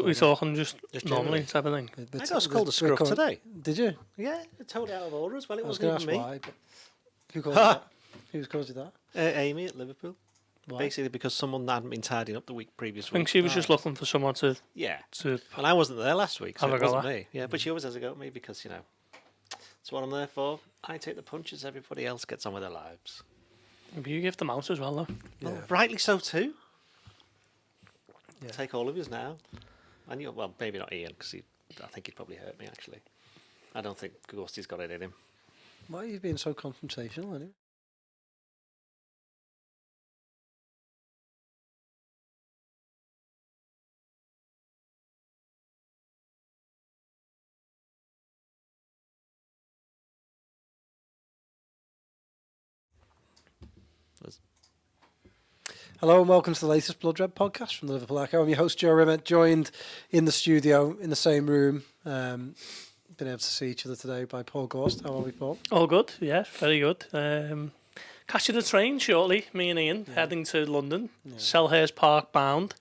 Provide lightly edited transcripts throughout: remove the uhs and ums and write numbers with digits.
we talking just normally type of thing. I got called a scruff today. Did you? Yeah, totally out of order as well. It wasn't even me. Why, but who called you that? Who's called you that? Amy at Liverpool. Why? Basically because someone hadn't been tidying up the previous week. I think she was just looking for someone to... Yeah. And I wasn't there last week, so it wasn't me. Yeah, but she always has a go at me because, that's what I'm there for. I take the punches, everybody else gets on with their lives. Maybe you give them out as well, though. Yeah. Well, rightly so too. Yeah. Take all of yours now. And maybe not Ian, because I think he'd probably hurt me, actually. I don't think Gorsty's got it in him. Why are you being so confrontational, anyway? Hello and welcome to the latest Blood Red podcast from the Liverpool Echo. I'm your host, Joe Rimmer, joined in the studio, in the same room. Been able to see each other today by Paul Gorst. How are we, Paul? All good, yeah, very good. Catching a train shortly, me and Ian, heading to London, Selhurst Park bound.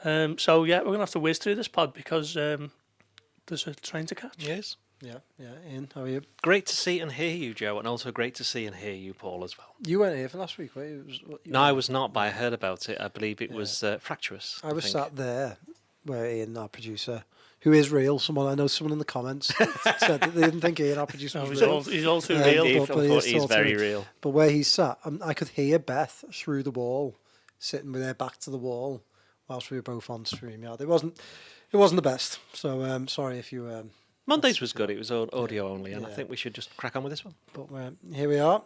We're going to have to whiz through this pod because there's a train to catch. Yes. Yeah. Ian, how are you? Great to see and hear you, Joe, and also great to see and hear you, Paul, as well. You weren't here for last week, were you? I was not, but I heard about it. I believe it was fractious. I was sat there where Ian, our producer, who is real, someone in the comments said that they didn't think Ian, our producer, was real. He's all too real. But he's very real. But where he sat, I could hear Beth through the wall, sitting with her back to the wall, whilst we were both on StreamYard. It wasn't the best. So sorry if you. Mondays was good. It was audio only, and I think we should just crack on with this one. But here we are.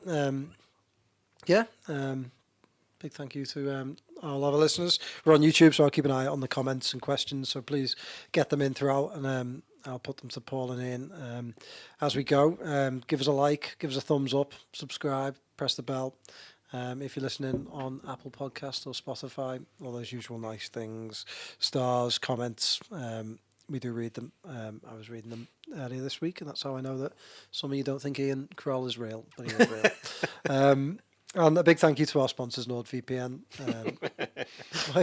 Big thank you to all of our listeners. We're on YouTube, so I'll keep an eye on the comments and questions. So please get them in throughout, and I'll put them to Paul and Ian as we go. Give us a like, give us a thumbs up, subscribe, press the bell. If you're listening on Apple Podcast or Spotify, all those usual nice things, stars, comments. We do read them. I was reading them earlier this week, and that's how I know that some of you don't think Ian Kroll is real, but he is real. And a big thank you to our sponsors, NordVPN.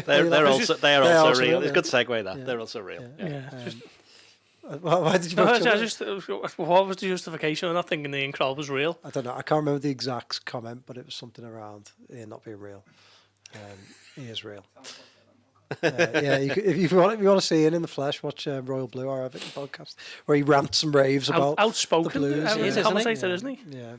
They're also real. It's a good segue, that. Yeah. They're also real. Why did you what was the justification? I'm not thinking Ian Kroll was real. I don't know. I can't remember the exact comment, but it was something around Ian not being real. He is real. If you want to see Ian in the flesh, watch Royal Blue, our Everton podcast, where he rants and raves about outspoken the Blues. Commentator, isn't he? Yeah.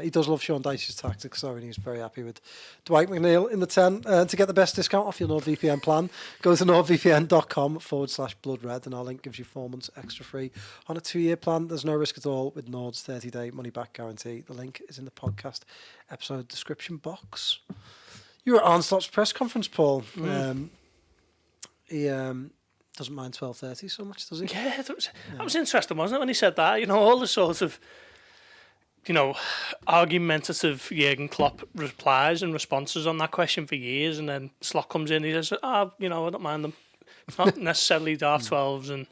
He does love Sean Dyche's tactics, though, and he's very happy with Dwight McNeil in the 10. To get the best discount off your NordVPN plan, go to nordvpn.com/bloodred, and our link gives you 4 months extra free on a 2-year plan. There's no risk at all with Nord's 30-day money-back guarantee. The link is in the podcast episode description box. You were at Arne Slot's press conference, Paul. He doesn't mind 12:30 so much, does he? Yeah, that was interesting, wasn't it, when he said that? All the sort of, argumentative Jurgen Klopp replies and responses on that question for years, and then Slot comes in, he says, I don't mind them. It's not necessarily the half-12s. And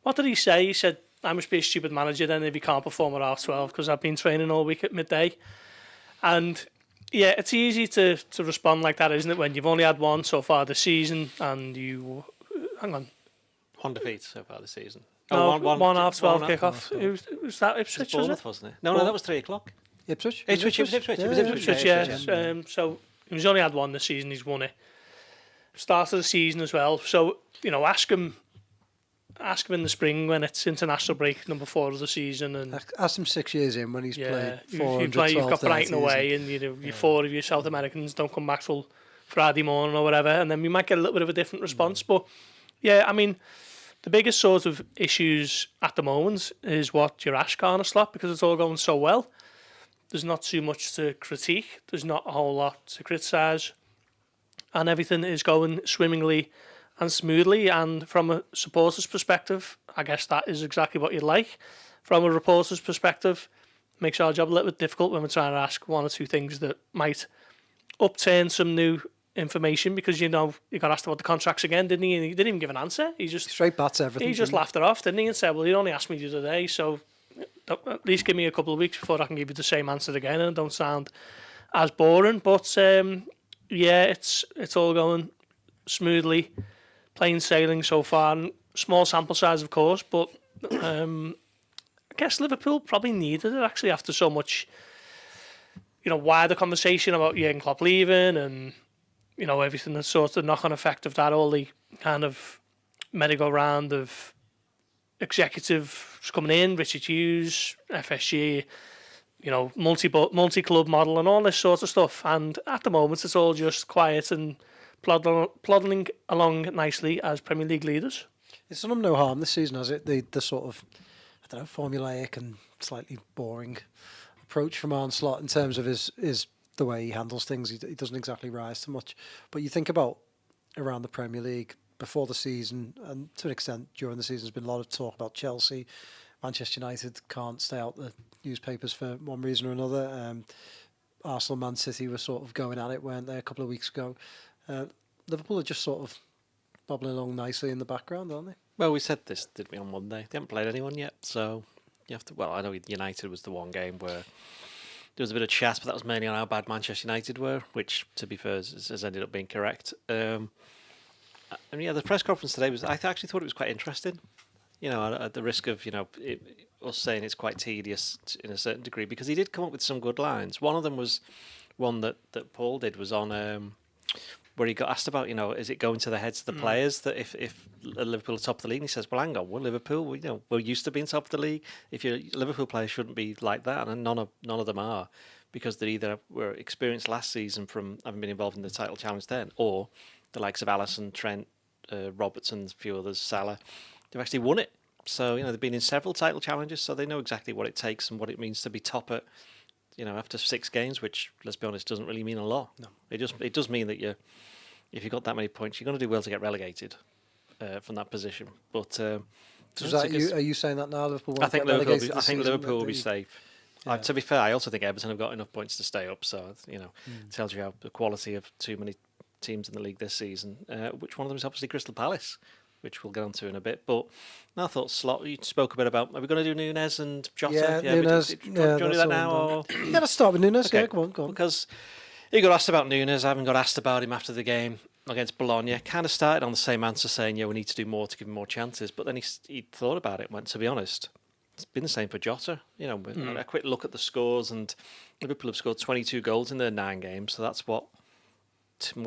what did he say? He said, I must be a stupid manager then if he can't perform at half-12 because I've been training all week at midday. And yeah, it's easy to respond like that, isn't it, when you've only had one so far this season and you... Hang on. One defeat so far this season. No, one half-12 kickoff. Was that Ipswich, was it? Wasn't it? No, that was 3 o'clock. Ipswich? Ipswich. So he's only had one this season, he's won it. Start of the season as well. So, ask him in the spring when it's international break, number 4 of the season. And ask him 6 years in when he's played 400, you've got Brighton away, and your 4 of your South Americans don't come back till Friday morning or whatever, and then we might get a little bit of a different response. But yeah, the biggest sort of issues at the moment is what you ask Arne Slot, because it's all going so well. There's not too much to critique. There's not a whole lot to criticise, and everything is going swimmingly and smoothly. And from a supporter's perspective, I guess that is exactly what you'd like. From a reporter's perspective, it makes our job a little bit difficult when we're trying to ask 1 or 2 things that might upturn some new information, because he got asked about the contracts again, didn't he? And he didn't even give an answer. He just straight bats everything. He just laughed it off, didn't he? And said, "Well, you only asked me the other day, so at least give me a couple of weeks before I can give you the same answer again, and don't sound as boring." But it's all going smoothly, plain sailing so far. And small sample size, of course, but I guess Liverpool probably needed it actually after so much, wider conversation about Jurgen Klopp leaving and, everything that's sort of knock-on effect of that, all the kind of merry-go-round of executives coming in, Richard Hughes, FSG, multi-club model and all this sort of stuff. And at the moment, it's all just quiet and plodding along nicely as Premier League leaders. It's done them no harm this season, has it? The sort of, I don't know, formulaic and slightly boring approach from Arne Slot in terms of his the way he handles things. He doesn't exactly rise to much. But you think about around the Premier League before the season, and to an extent during the season, there's been a lot of talk about Chelsea. Manchester United can't stay out the newspapers for one reason or another. Arsenal, Man City were sort of going at it, weren't they, a couple of weeks ago? Liverpool are just sort of bobbling along nicely in the background, aren't they? Well, we said this, didn't we, on Monday? They haven't played anyone yet, so you have to. Well, I know United was the one game where there was a bit of chat, but that was mainly on how bad Manchester United were, which, to be fair, has ended up being correct. The press conference today I actually thought it was quite interesting. At the risk of us saying it's quite tedious in a certain degree, because he did come up with some good lines. One of them was one that Paul did was on where he got asked about, is it going to the heads of the players that if Liverpool are top of the league? And he says, well, hang on, we're Liverpool. We're used to being top of the league. If you're Liverpool players, shouldn't be like that, and none of them are, because they either were experienced last season from having been involved in the title challenge then, or the likes of Alisson, Trent, Robertson, a few others, Salah, they've actually won it. So they've been in several title challenges, so they know exactly what it takes and what it means to be top at. After 6 games, which, let's be honest, doesn't really mean a lot. No. It does mean that if you've got that many points, you're going to do well to get relegated from that position. But Are you saying that now? Liverpool won't I think get Liverpool. relegated I this think season, Liverpool will that be they- safe. Yeah. To be fair, I also think Everton have got enough points to stay up. So it tells you how the quality of too many teams in the league this season. Which one of them is obviously Crystal Palace, which we'll get onto in a bit. But I thought Slot, you spoke a bit about, are we going to do Nunez and Jota? Yeah, Nunez. Do you want to do that now? Or? Yeah, let's start with Nunez. Okay. Yeah, go on. Because he got asked about Nunez. I haven't got asked about him after the game against Bologna. Kind of started on the same answer, saying, we need to do more to give him more chances. But then he thought about it and went, to be honest, it's been the same for Jota. A quick look at the scores, and Liverpool have scored 22 goals in their 9 games. So that's more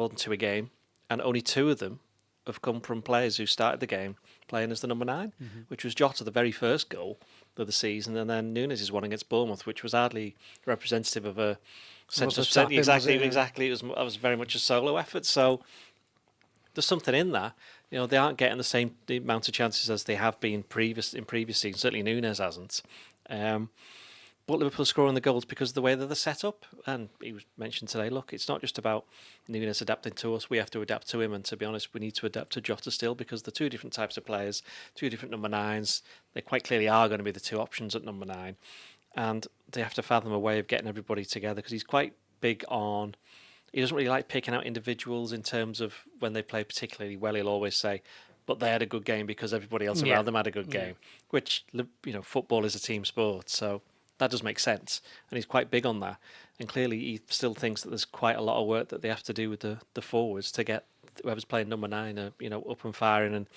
than 2 a game. And only 2 of them have come from players who started the game playing as the number 9, which was Jota, the very first goal of the season, and then Nunez' one against Bournemouth, which was hardly representative of a centre. Exactly. It was very much a solo effort. So there's something in that. They aren't getting the amount of chances as they have been in previous seasons. Certainly Nunez hasn't. But Liverpool scoring the goals because of the way that they're set up. And he was mentioned today, look, it's not just about Nunez adapting to us. We have to adapt to him. And to be honest, we need to adapt to Jota still, because they're 2 different types of players, 2 different number 9s. They quite clearly are going to be the 2 options at number 9. And they have to fathom a way of getting everybody together, because he's quite big on... He doesn't really like picking out individuals in terms of when they play particularly well. He'll always say, but they had a good game because everybody else around them had a good game, which, football is a team sport. So that does make sense. And he's quite big on that. And clearly he still thinks that there's quite a lot of work that they have to do with the forwards to get whoever's playing number 9, up and firing and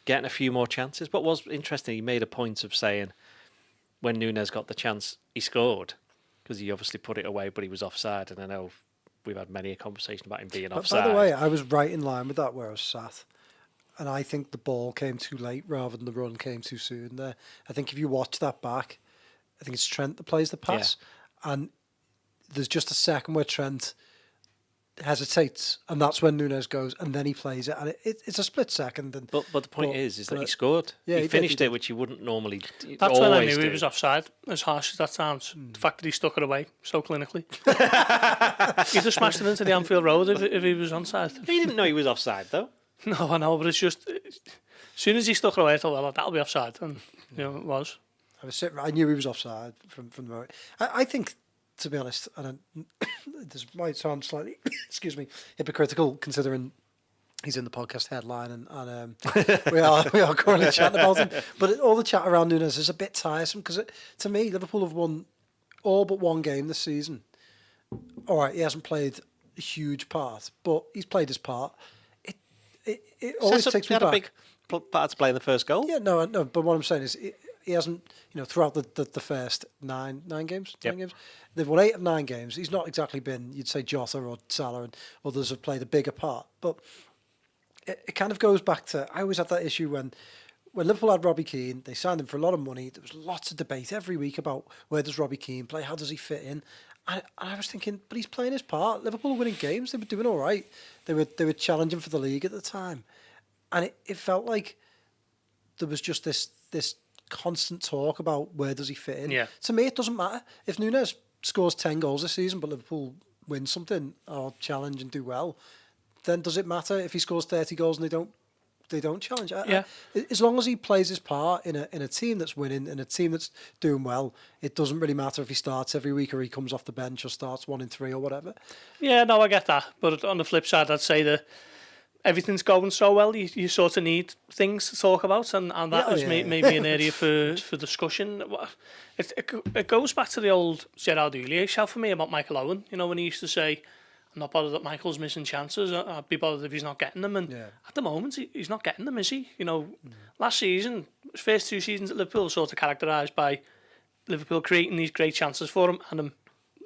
getting a few more chances. But what was interesting, he made a point of saying when Nunez got the chance, he scored, because he obviously put it away, but he was offside. And I know we've had many a conversation about him being offside. By the way, I was right in line with that where I was sat. And I think the ball came too late rather than the run came too soon there. I think if you watch that back, I think it's Trent that plays the pass. Yeah. And there's just a second where Trent hesitates, and that's when Nunez goes, and then he plays it. And it's a split second. And, but the point is that he scored. Yeah, he finished it, which he wouldn't normally That's when I knew do. he was offside, as harsh as that sounds. The fact that he stuck it away so clinically. He'd have smashed it into the Anfield Road if he was onside. He didn't know he was offside, though. No, I know, but it's just... As soon as he stuck it away, I thought, well, that'll be offside. And, it was. I knew he was offside from the moment. I think, to be honest, and this might sound slightly, excuse me, hypocritical considering he's in the podcast headline and we are currently chatting about him. But all the chat around Nunez is a bit tiresome because to me, Liverpool have won all but 1 game this season. All right, he hasn't played a huge part, but he's played his part. it always takes me had a back. big part to play in the first goal. Yeah, no. But what I'm saying is, he hasn't, throughout the first nine games, they've won 8 of 9 games. He's not exactly been, you'd say, Jota or Salah, and others have played a bigger part. But it kind of goes back to, I always had that issue when Liverpool had Robbie Keane. They signed him for a lot of money. There was lots of debate every week about where does Robbie Keane play, how does he fit in. And I was thinking, but he's playing his part. Liverpool were winning games. They were doing all right. They were challenging for the league at the time, and it felt like there was just this constant talk about where does he fit in. Yeah. To me, it doesn't matter if Nunez scores 10 goals this season, but Liverpool win something or challenge and do well. Then does it matter if he scores 30 goals and they don't challenge? As long as he plays his part in a team that's winning, in a team that's doing well, it doesn't really matter if he starts every week or he comes off the bench or starts 1 in 3 or whatever. Yeah, no, I get that. But on the flip side, I'd say that everything's going so well, you sort of need things to talk about, and that is maybe an area for discussion. It goes back to the old Gerard Houllier shout for me about Michael Owen. When he used to say, I'm not bothered that Michael's missing chances. I'd be bothered if he's not getting them. And at the moment, he's not getting them, is he? Last season, his first 2 seasons at Liverpool, sort of characterised by Liverpool creating these great chances for him and him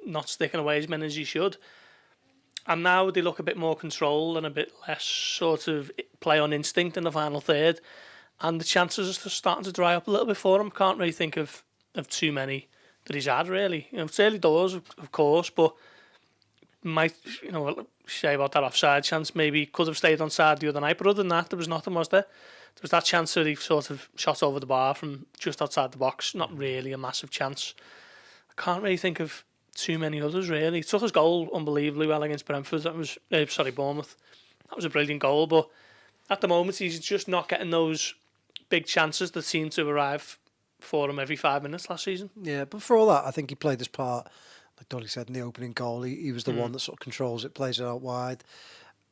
not sticking away as many as he should. And now they look a bit more controlled and a bit less sort of play on instinct in the final third. And the chances are starting to dry up a little bit for him. Can't really think of too many that he's had, really. It's early doors, of course, but might, say about that offside chance, maybe could have stayed on side the other night. But other than that, there was nothing, was there? There was that chance that he sort of shot over the bar from just outside the box. Not really a massive chance. I can't really think of too many others, really. He took his goal unbelievably well against Brentford. Bournemouth. That was a brilliant goal, but at the moment he's just not getting those big chances that seem to arrive for him every 5 minutes last season. Yeah, but for all that, I think he played his part. Like Dolly said in the opening goal, he was the one that sort of controls it, plays it out wide,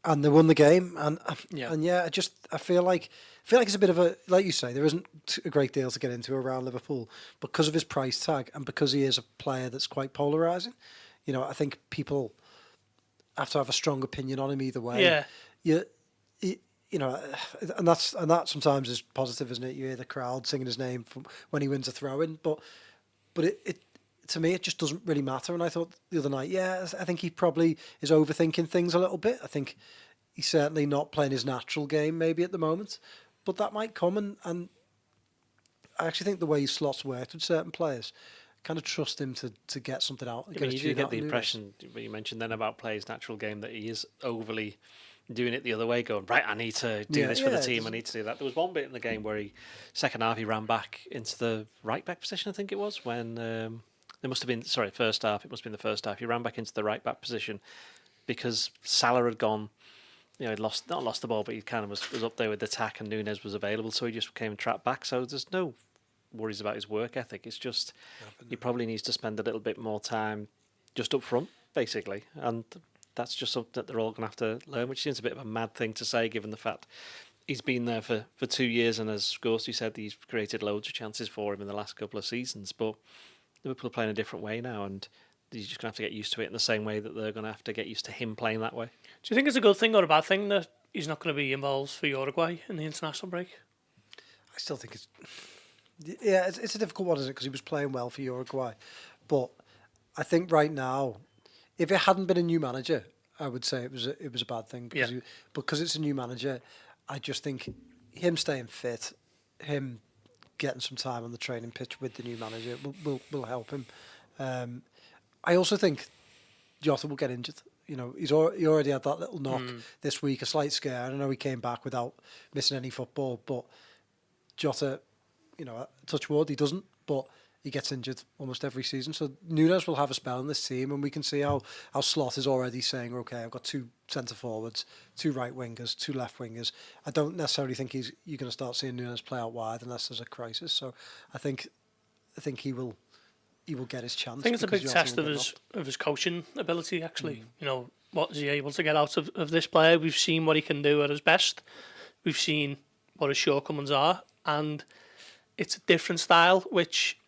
and they won the game. And I feel like it's a bit of a, like you say, there isn't a great deal to get into around Liverpool because of his price tag and because he is a player that's quite polarising. I think people have to have a strong opinion on him either way. Yeah. And that sometimes is positive, isn't it? You hear the crowd singing his name from when he wins a throw-in, but it to me, it just doesn't really matter. And I thought the other night, I think he probably is overthinking things a little bit. I think he's certainly not playing his natural game maybe at the moment, but that might come. And I actually think the way Slot's worked with certain players, kind of trust him to get something out. You do get the impression, what you mentioned then about players' natural game, that he is overly doing it the other way, going, right, I need to do this for the team, I need to do that. There was one bit in the game where second half, he ran back into the right-back position, I think it was, when there must have been, first half, it must have been the first half, he ran back into the right-back position because Salah had gone, he'd not lost the ball, but he kind of was up there with the attack and Nunez was available, so he just came and trapped back. So there's no worries about his work ethic. It's just he probably needs to spend a little bit more time just up front, basically. And that's just something that they're all going to have to learn, which seems a bit of a mad thing to say, given the fact he's been there for 2 years, and as Gorst said, he's created loads of chances for him in the last couple of seasons. But Liverpool are playing a different way now, and he's just going to have to get used to it in the same way that they're going to have to get used to him playing that way. Do you think it's a good thing or a bad thing that he's not going to be involved for Uruguay in the international break? I still think it's a difficult one, isn't it? Because he was playing well for Uruguay. But I think right now, if it hadn't been a new manager, I would say it was a bad thing. Because it's a new manager, I just think him staying fit, him getting some time on the training pitch with the new manager will help him. I also think Jota will get injured. He already had that little knock this week, a slight scare. I know he came back without missing any football, but Jota, touch wood, he doesn't, but he gets injured almost every season. So Nunez will have a spell in this team, and we can see how Slot is already saying, okay, I've got 2 centre forwards, 2 right wingers, 2 left wingers. I don't necessarily think you're going to start seeing Nunez play out wide unless there's a crisis. So I think he will get his chance. I think it's a big test of his coaching ability, actually. What is he able to get out of this player? We've seen what he can do at his best. We've seen what his shortcomings are, and it's a different style, which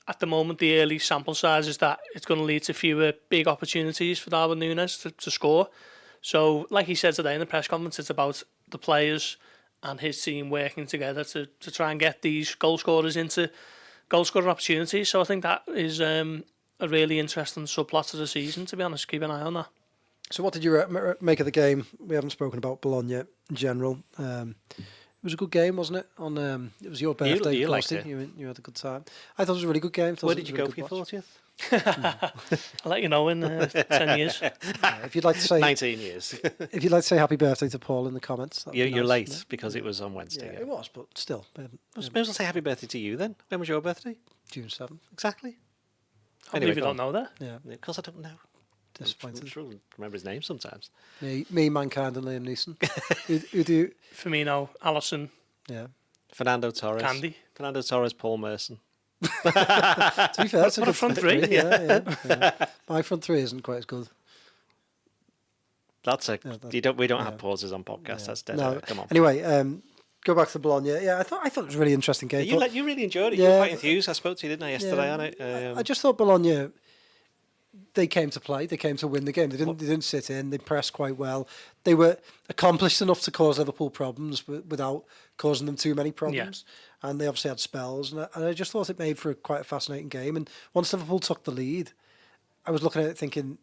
at the moment the early sample size is that it's going to lead to fewer big opportunities for Darwin Nunez to score. So, like he said today in the press conference, it's about the players and his team working together to try and get these goal scorers into goal scoring opportunities. So I think that is a really interesting subplot to the season, to be honest. Keep an eye on that. So what did you make of the game? We haven't spoken about Bologna in general. It was a good game, wasn't it? It was your birthday. You liked Kirsty. it. You had a good time. I thought it was a really good game. Where did you go for your 40th? I'll let you know in 10 years. If you'd like to say 19 years. if you'd like to say happy birthday to Paul in the comments, that'd be You're nice, late wouldn't because it was on Wednesday. it? Yeah, it was, but still, I suppose I'll say happy birthday to you then. When was your birthday? June 7th. Exactly. I believe you don't know that. Yeah, Of course I don't know. I'm disappointed. sure I remember his name sometimes. Me, Mankind, and Liam Neeson. who do you? Firmino, Alisson, Yeah. Fernando Torres. Candy. Fernando Torres, Paul Merson. To be fair, it's What a good front three. Yeah. My front three isn't quite as good. That's a. that's- We don't have pauses on podcasts. Yeah. That's dead. No. Come on. Anyway, go back to Bologna. Yeah, I thought it was a really interesting game. You really enjoyed it. You Yeah. were quite enthused. I spoke to you, didn't I, yesterday on it? I just thought Bologna, they came to play. They came to win the game. They didn't sit in. They pressed quite well. They were accomplished enough to cause Liverpool problems without causing them too many problems. And they obviously had spells. And I just thought it made for quite a fascinating game. And once Liverpool took the lead, I was looking at it thinking,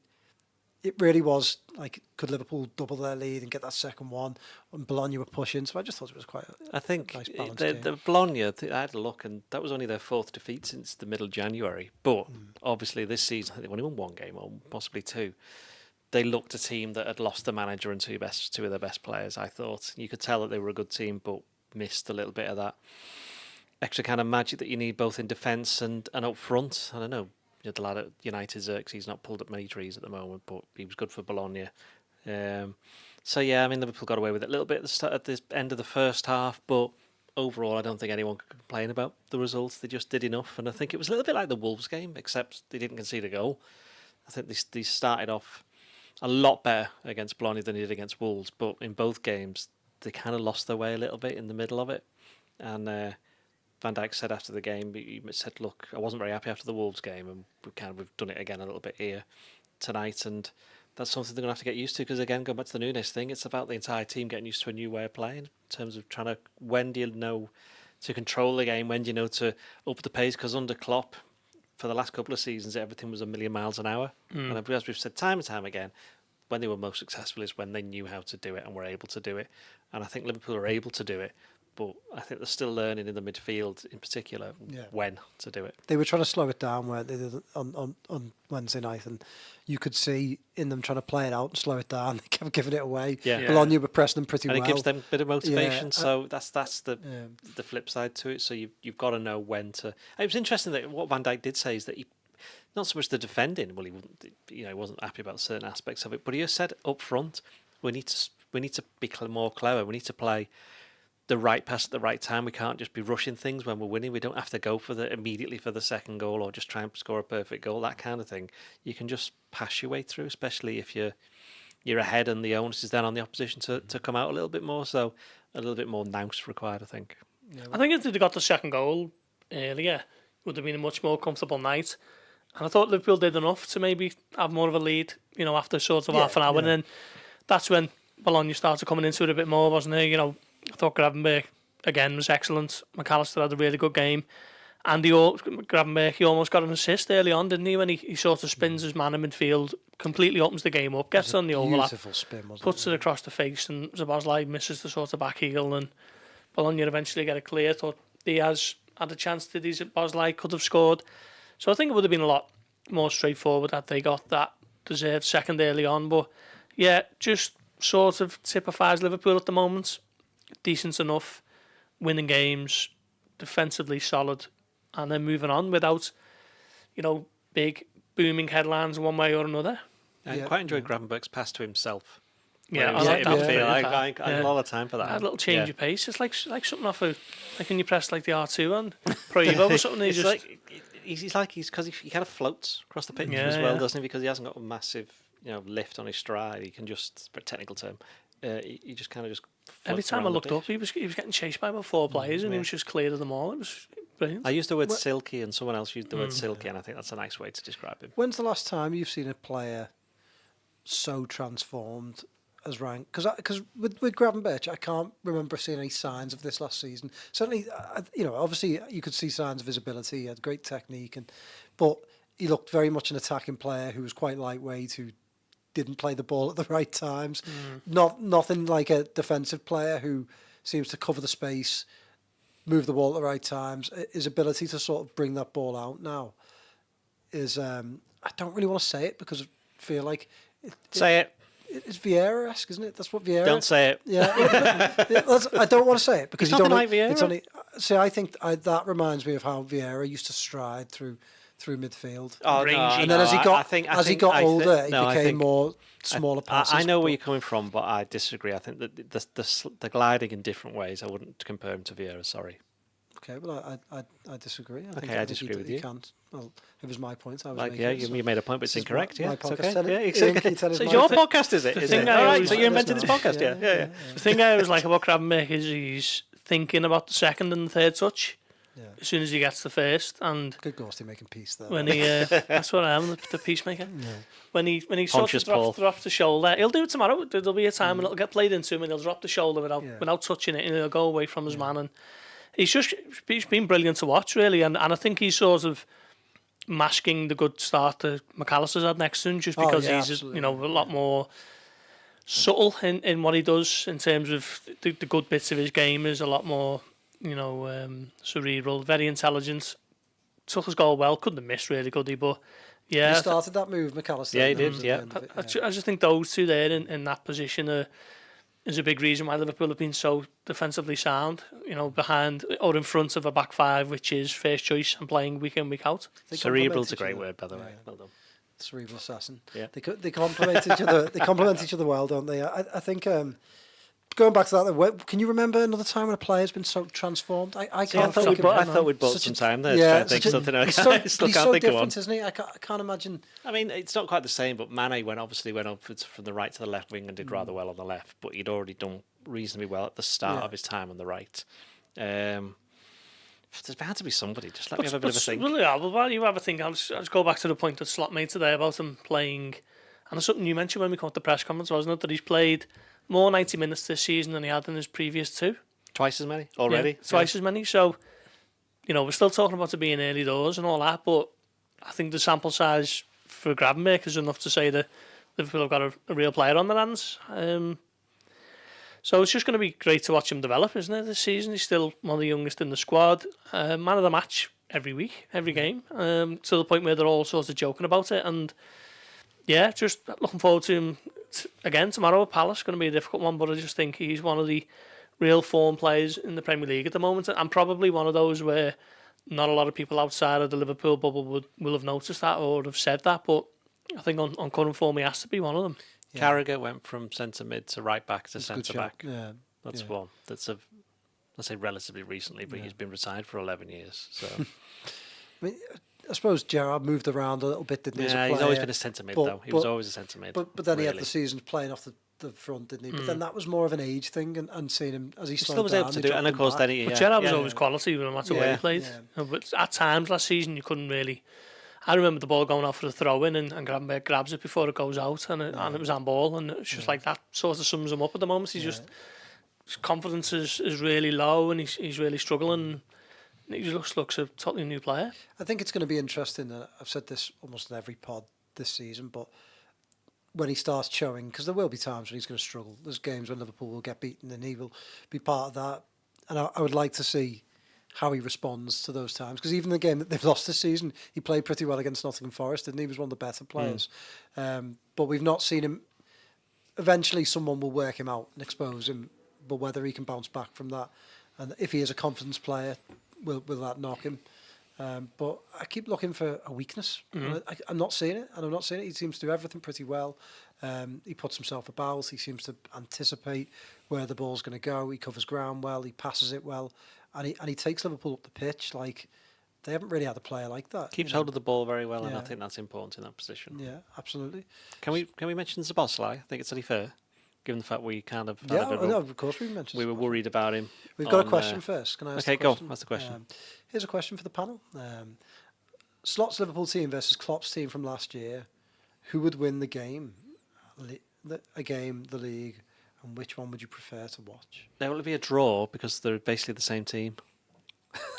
it really was like, could Liverpool double their lead and get that second one? And Bologna were pushing. So I just thought it was quite I think nice balanced game. the Bologna, I had a look, and that was only their fourth defeat since the middle of January. But obviously this season, I think they've only won one game, or possibly two. They looked a team that had lost the manager and two of their best players, I thought. You could tell that they were a good team, but missed a little bit of that extra kind of magic that you need both in defence and up front. I don't know. The lad at United, Xerxes, not pulled up many trees at the moment, but he was good for Bologna. So yeah, I mean, Liverpool got away with it a little bit at the end of the first half, but overall, I don't think anyone could complain about the results. They just did enough, and I think it was a little bit like the Wolves game, except they didn't concede a goal. I think they started off a lot better against Bologna than they did against Wolves, but in both games, they kind of lost their way a little bit in the middle of it. And Van Dijk said after the game, he said, "Look, I wasn't very happy after the Wolves game, and we've done it again a little bit here tonight, and that's something they're going to have to get used to, because again, going back to the Nunez thing, it's about the entire team getting used to a new way of playing in terms of trying to, when do you know to control the game, when do you know to up the pace, because under Klopp, for the last couple of seasons, everything was a million miles an hour, and as we've said time and time again, when they were most successful is when they knew how to do it and were able to do it, and I think Liverpool are able to do it. But I think they're still learning in the midfield, in particular, when to do it. They were trying to slow it down, weren't they, on Wednesday night, and you could see in them trying to play it out and slow it down. They kept giving it away. Yeah. Bologna were pressing them pretty and well. it gives them a bit of motivation. Yeah. So that's the flip side to it. So you've got to know when to. It was interesting that what Van Dijk did say is that he, not so much the defending. Well, he wasn't happy about certain aspects of it, but he has said up front, we need to be more clever. We need to play the right pass at the right time. We can't just be rushing things when we're winning. We don't have to go immediately for the second goal or just try and score a perfect goal, that kind of thing. You can just pass your way through, especially if you're ahead and the onus is then on the opposition to come out a little bit more. So a little bit more nous required, I think. I think if they'd got the second goal earlier, it would have been a much more comfortable night. And I thought Liverpool did enough to maybe have more of a lead, after sort of half an hour. And then that's when Bologna started coming into it a bit more, wasn't it? I thought Gravenberch, again, was excellent. McAllister had a really good game. And Gravenberch, he almost got an assist early on, didn't he? When he sort of spins his man in midfield, completely opens the game up, gets on the overlap, Beautiful spin, wasn't puts it across the face, and Szoboszlai misses the sort of back heel, and Bologna eventually get it clear. Thought Diaz had a chance to Szoboszlai could have scored. So I think it would have been a lot more straightforward had they got that deserved second early on. But yeah, just sort of typifies Liverpool at the moment. Decent enough, winning games, defensively solid, and then moving on without, big booming headlines one way or another. I quite enjoyed Gravenberch's pass to himself. Yeah, I like that. Yeah. I had a lot of time for that. A little change of pace. It's like something off like when you press like the R2 on Pro Evo or something. It's like he's because he kind of floats across the pitch as well, doesn't he? Because he hasn't got a massive lift on his stride. He can just, for a technical term, he just kind of just. Every time I looked up, he was getting chased by about four players, and he was just clear of them all. It was brilliant. I used the word silky, and someone else used the word silky, and I think that's a nice way to describe him. When's the last time you've seen a player so transformed as Ryan, because with Gravenberch, I can't remember seeing any signs of this last season. Certainly, obviously you could see signs of his ability. He had great technique, but he looked very much an attacking player who was quite lightweight, who didn't play the ball at the right times. Nothing like a defensive player who seems to cover the space, move the ball at the right times. His ability to sort of bring that ball out now is, I don't really want to say it because I feel like... Say it. It's Vieira-esque, isn't it? That's what Vieira... Don't say it. Yeah. I don't want to say it because He's nothing like Vieira. It's only... See, I think that reminds me of how Vieira used to stride through midfield. Oh, no, and then as he got older, he became more smaller passes. I know where you're coming from, but I disagree. I think that the gliding in different ways, I wouldn't compare him to Vieira, sorry. Okay, well, I disagree. I disagree with you. Can't. Well, it was my point. I was like, making you made a point, but it's incorrect. My it's podcast. okay. Yeah, exactly. So it's your podcast, is it? Is it? All right, so you invented this podcast, yeah. The thing I always like about Gravenberch is he's thinking about the second and the third touch. Yeah. As soon as he gets the first, and good Gorsty making peace there. When he, that's what I am, the peacemaker. Yeah. When he sort of drops the shoulder, he'll do it tomorrow. There'll be a time when it'll get played into him, and he'll drop the shoulder without touching it, and he'll go away from his man. And he's been brilliant to watch, really. And I think he's sort of masking the good start that McAllister's had next to him, just because he's a lot more subtle in what he does in terms of the good bits of his game. Is a lot more. Cerebral, very intelligent. Took his goal well, couldn't have missed really, could he? But yeah, he started that move, McAllister. Yeah, he did. Yeah, I just think those two there in that position is a big reason why Liverpool have been so defensively sound. Behind or in front of a back five, which is first choice and playing week in week out. Cerebral's a great word, by the way. Well done. Cerebral assassin. Yeah, they complement each other. They complement each other well, don't they? I think. Going back to that, can you remember another time when a player's been so transformed? I can't. I thought we'd bought some time there. Yeah, I think something else. He's so different, isn't he? I can't imagine. I mean, it's not quite the same, but Mane went up from the right to the left wing and did rather well on the left, but he'd already done reasonably well at the start of his time on the right. There's bound to be somebody. Just let me have a bit of a think. Well, while you have a think, I'll just go back to the point that Slot made today about him playing, and there's something you mentioned when we come to the press conference, wasn't it, that he's played more 90 minutes this season than he had in his previous two. Twice as many already? Yeah, twice as many. So, we're still talking about it being early doors and all that, but I think the sample size for Gravenberch is enough to say that Liverpool have got a real player on their hands. So it's just going to be great to watch him develop, isn't it, this season? He's still one of the youngest in the squad. Man of the match every week, every game, to the point where they're all sort of joking about it. And, yeah, just looking forward to him again tomorrow at Palace. Going to be a difficult one, but I just think he's one of the real form players in the Premier League at the moment, and probably one of those where not a lot of people outside of the Liverpool bubble will have noticed that or have said that, but I think on current form he has to be one of them. Yeah. Carragher went from centre mid to right back to centre back. Yeah, that's one. That's let's say relatively recently, but he's been retired for 11 years. So I suppose Gerrard moved around a little bit, didn't he? Yeah, he's always been a centre mid, though. He was always a centre mid. But then he had the seasons playing off the front, didn't he? But then that was more of an age thing, and seeing him as he still was able to do it. And of course, then but Gerrard was always quality, no matter where he played. Yeah. But at times last season, you couldn't really. I remember the ball going off for the throw in, and Gravenberch grabs it before it goes out, and it was handball, and it's just like that sort of sums him up at the moment. He's just his confidence is really low, and he's really struggling. He just looks a totally new player. I think it's going to be interesting. I've said this almost in every pod this season, but when he starts showing, because there will be times when he's going to struggle. There's games when Liverpool will get beaten, and he will be part of that. And I would like to see how he responds to those times, because even the game that they've lost this season, he played pretty well against Nottingham Forest, and he was one of the better players. But we've not seen him. Eventually, someone will work him out and expose him. But whether he can bounce back from that, and if he is a confidence player, will that knock him? But I keep looking for a weakness. I'm not seeing it, and I'm not seeing it. He seems to do everything pretty well. He puts himself about. He seems to anticipate where the ball's going to go. He covers ground well. He passes it well, and he takes Liverpool up the pitch. Like, they haven't really had a player like that. Keeps hold of the ball very well, and I think that's important in that position. Yeah, absolutely. Can we mention Szoboszlai? I think it's only fair, given the fact we kind of no, of course we mentioned. We were worried about him. We've got a question first. Can I ask? Okay, go. That's the question. Here's a question for the panel. Slot's Liverpool team versus Klopp's team from last year. Who would win the game? a game, the league, and which one would you prefer to watch? There will be a draw because they're basically the same team.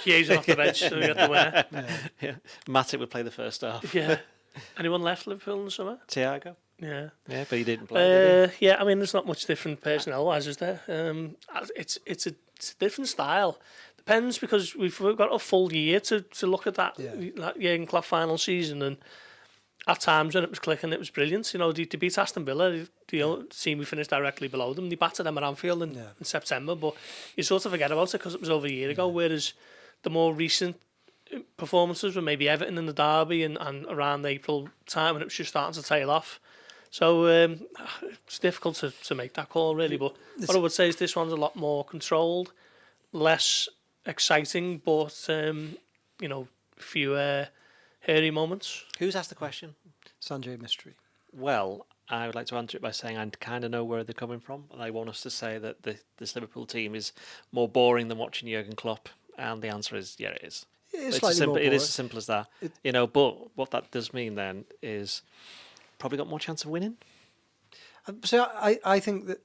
Chiesa off the bench, so we got the winner. Yeah, Matic would play the first half. Yeah. Anyone left Liverpool in the summer? Thiago. Yeah. Yeah, but he didn't play. Did he? Yeah, I mean, there's not much different personnel-wise, is there? It's a different style. Depends, because we've got a full year to look at that Jurgen Klopp final season, and at times when it was clicking, it was brilliant. You know, they beat Aston Villa, the team we finished directly below them. They battered them at Anfield in September, but you sort of forget about it because it was over a year ago, whereas the more recent performances were maybe Everton in the derby and around April time when it was just starting to tail off. So it's difficult to make that call, really. But what I would say is this one's a lot more controlled, less exciting, but fewer hairy moments. Who's asked the question? Sanjay Mystery. Well, I would like to answer it by saying I kind of know where they're coming from, and I want us to say that this Liverpool team is more boring than watching Jurgen Klopp, and the answer is it is. It is as simple as that. But what that does mean then is probably got more chance of winning. So I think that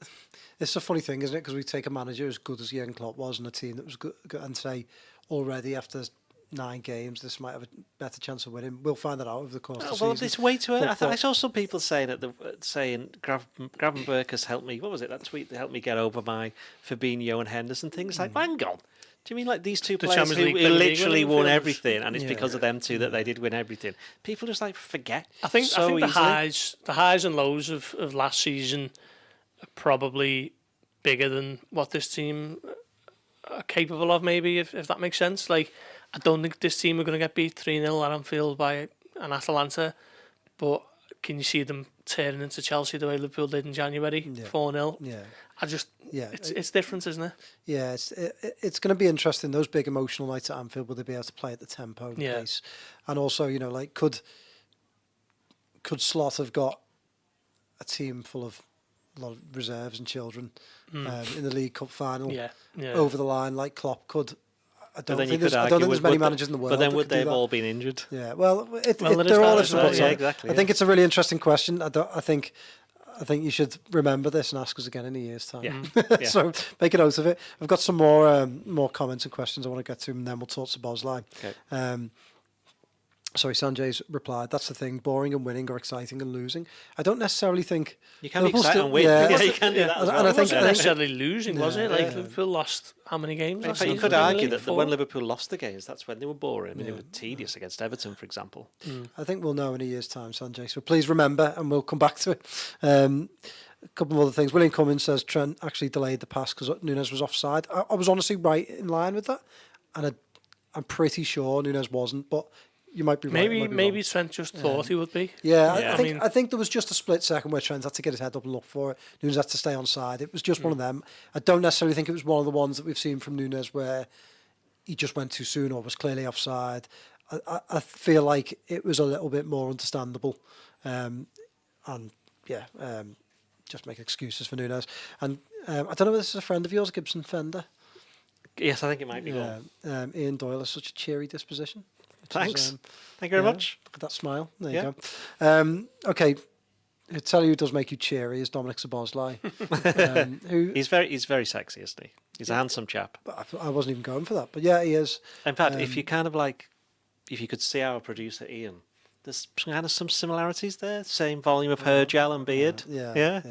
it's a funny thing, isn't it? Because we take a manager as good as Jurgen Klopp was and a team that was good and say already after 9 games this might have a better chance of winning. We'll find that out over the course of the season. Well, it's way too early. I saw some people saying Gravenberch has helped me. What was it? That tweet that helped me get over my Fabinho and Henderson thing. It's like, hang on. Do you mean like these two players who literally won everything, and it's because of them two that they did win everything? People just forget. I think the highs and lows of last season are probably bigger than what this team are capable of. Maybe if that makes sense. Like, I don't think this team are going to get beat 3-0 at Anfield by an Atalanta, but can you see them tearing into Chelsea the way Liverpool did in January, 4-0? Yeah. It's different, isn't it? Yeah, it's going to be interesting. Those big emotional nights at Anfield, will they be able to play at the tempo and pace? And also, could Slot have got a team full of a lot of reserves and children in the League Cup final over the line like Klopp could? I don't think there's many managers in the world. But then would they have all been injured? Yeah, well, they're all exactly. I think it's a really interesting question. I think you should remember this and ask us again in a year's time. Yeah. So make a note of it. I've got some more comments and questions I want to get to, and then we'll talk to Szoboszlai. Okay. Sorry, Sanjay's replied, that's the thing, boring and winning or exciting and losing. I don't necessarily think... You can be excited and win. Yeah, you can do that as well. And I think it wasn't necessarily losing, was it? Like, Liverpool lost how many games? In fact, you could argue that when Liverpool lost the games, that's when they were boring. I mean, they were tedious against Everton, for example. I think we'll know in a year's time, Sanjay, so please remember, and we'll come back to it. A couple of other things. William Cummins says Trent actually delayed the pass because Nunez was offside. I was honestly right in line with that, and I'm pretty sure Nunez wasn't, but... You might be right. Maybe Trent just thought he would be. Yeah, I think there was just a split second where Trent had to get his head up and look for it. Nunez had to stay on side. It was just one of them. I don't necessarily think it was one of the ones that we've seen from Nunez where he just went too soon or was clearly offside. I feel like it was a little bit more understandable. Just make excuses for Nunez. And I don't know if this is a friend of yours, Gibson Fender. Yes, I think it might be. Ian Doyle has such a cheery disposition. Thanks. Thank you very much. Look at that smile. There you go. Okay. I'll tell you who does make you cheery is Dominic Szoboszlai. He's very sexy, isn't he? He's a handsome chap. I wasn't even going for that, but yeah, he is. In fact, if you if you could see our producer Ian, there's kind of some similarities there. Same volume of hair gel and beard. Yeah.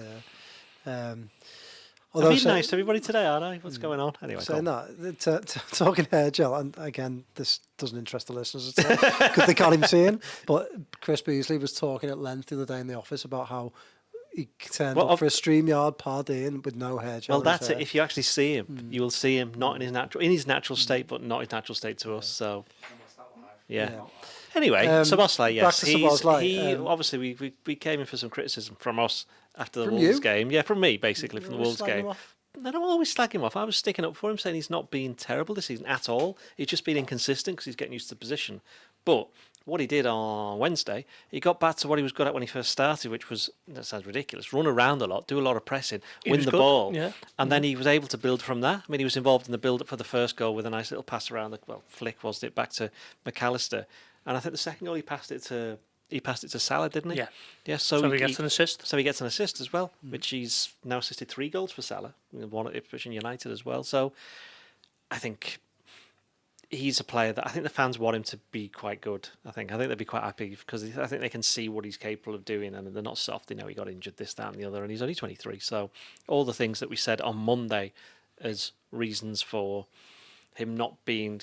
I've been nice to everybody today, aren't I? What's going on? Anyway, saying that, talking hair gel, and again, this doesn't interest the listeners at all because they can't even see him. But Chris Beasley was talking at length the other day in the office about how he turned up for a StreamYard party with no hair gel. Well, that's it. If you actually see him, you will see him not in his natural state, but not his natural state to us. So, yeah. Anyway, Szoboszlai, yes. He obviously, we came in for some criticism from us after the Wolves game. Yeah, from me, basically, from the Wolves game. I don't always slag him off. I was sticking up for him, saying he's not been terrible this season at all. He's just been inconsistent because he's getting used to the position. But what he did on Wednesday, he got back to what he was good at when he first started, which was, that sounds ridiculous, run around a lot, do a lot of pressing, win the ball. Yeah. And then he was able to build from that. I mean, he was involved in the build-up for the first goal with a nice little pass around, flick, wasn't it, back to McAllister. And I think the second goal he passed it to he passed it to Salah, didn't he? Yeah. Yeah. So he gets an assist. So he gets an assist as well, which he's now assisted 3 goals for Salah, one at Ipswich and United as well. So I think he's a player that I think the fans want him to be quite good. I think they'd be quite happy because I think they can see what he's capable of doing, and they're not soft. They know he got injured, this, that, and the other, and he's only 23. So all the things that we said on Monday as reasons for him not being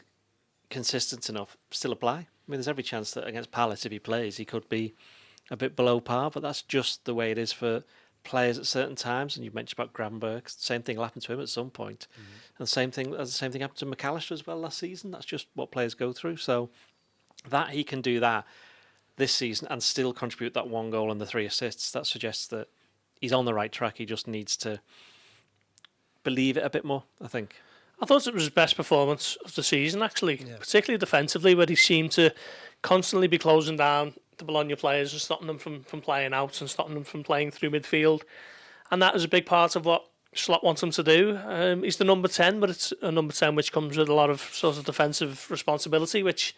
consistent enough still apply. I mean, there's every chance that against Palace, if he plays, he could be a bit below par, but that's just the way it is for players at certain times. And you mentioned about Gravenberch, same thing will happen to him at some point. And the same thing happened to McAllister as well last season. That's just what players go through. So that he can do that this season and still contribute that 1 goal and the 3 assists, that suggests that he's on the right track. He just needs to believe it a bit more, I think. I thought it was his best performance of the season, actually, particularly defensively, where he seemed to constantly be closing down the Bologna players and stopping them from playing out and stopping them from playing through midfield. And that is a big part of what Slot wants him to do. He's the number 10, but it's a number 10 which comes with a lot of sort of defensive responsibility, which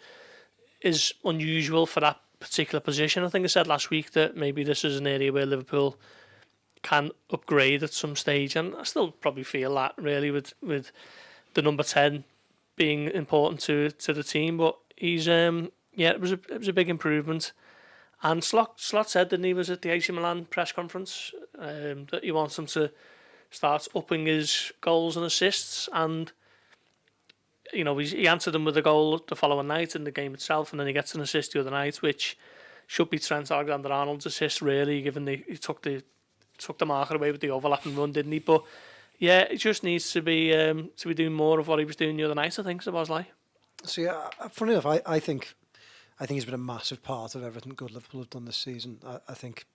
is unusual for that particular position. I think I said last week that maybe this is an area where Liverpool can upgrade at some stage, and I still probably feel that really with the number 10 being important to the team. But he's it was a big improvement. And Slot said, didn't he, was at the AC Milan press conference, that he wants him to start upping his goals and assists. And he answered them with a goal the following night in the game itself, and then he gets an assist the other night, which should be Trent Alexander-Arnold's assist, really, given he took the marker away with the overlapping run, didn't he? But yeah, it just needs to be doing more of what he was doing the other night, I think, Szoboszlai. So yeah, funny enough, I think he's been a massive part of everything good Liverpool have done this season. I think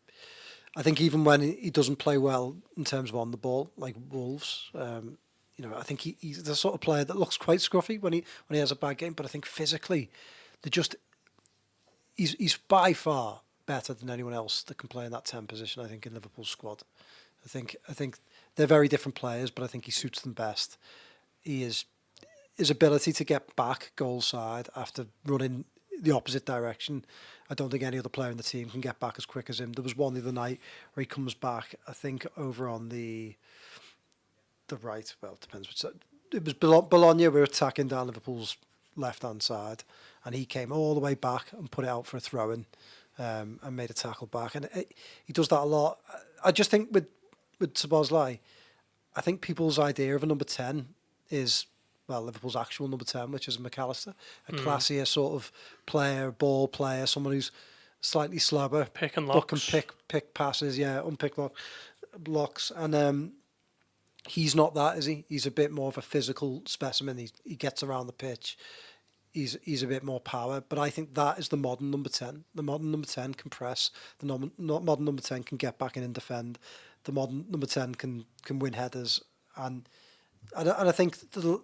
even when he doesn't play well in terms of on the ball, like Wolves, I think he's the sort of player that looks quite scruffy when he has a bad game. But I think physically, he's by far better than anyone else that can play in that 10 position. I think in Liverpool's squad, I think they're very different players, but I think he suits them best. His ability to get back goal side after running the opposite direction, I don't think any other player in the team can get back as quick as him. There was one the other night where he comes back, I think over on the right. Well, it depends which side. It was Bologna. We were attacking down Liverpool's left hand side, and he came all the way back and put it out for a throw in, and made a tackle back. And he does that a lot. I just think with Szoboszlai, I think people's idea of a number 10 is, well, Liverpool's actual number 10, which is McAllister, a classier sort of player, ball player, someone who's slightly slower, pick and but locks, can pick passes, unpick blocks, and he's not that, is he? He's a bit more of a physical specimen. He gets around the pitch. He's a bit more power, but I think that is the modern number 10. The modern number 10 can press. The modern number 10 can get back in and defend. The modern number 10 can win headers, and I think the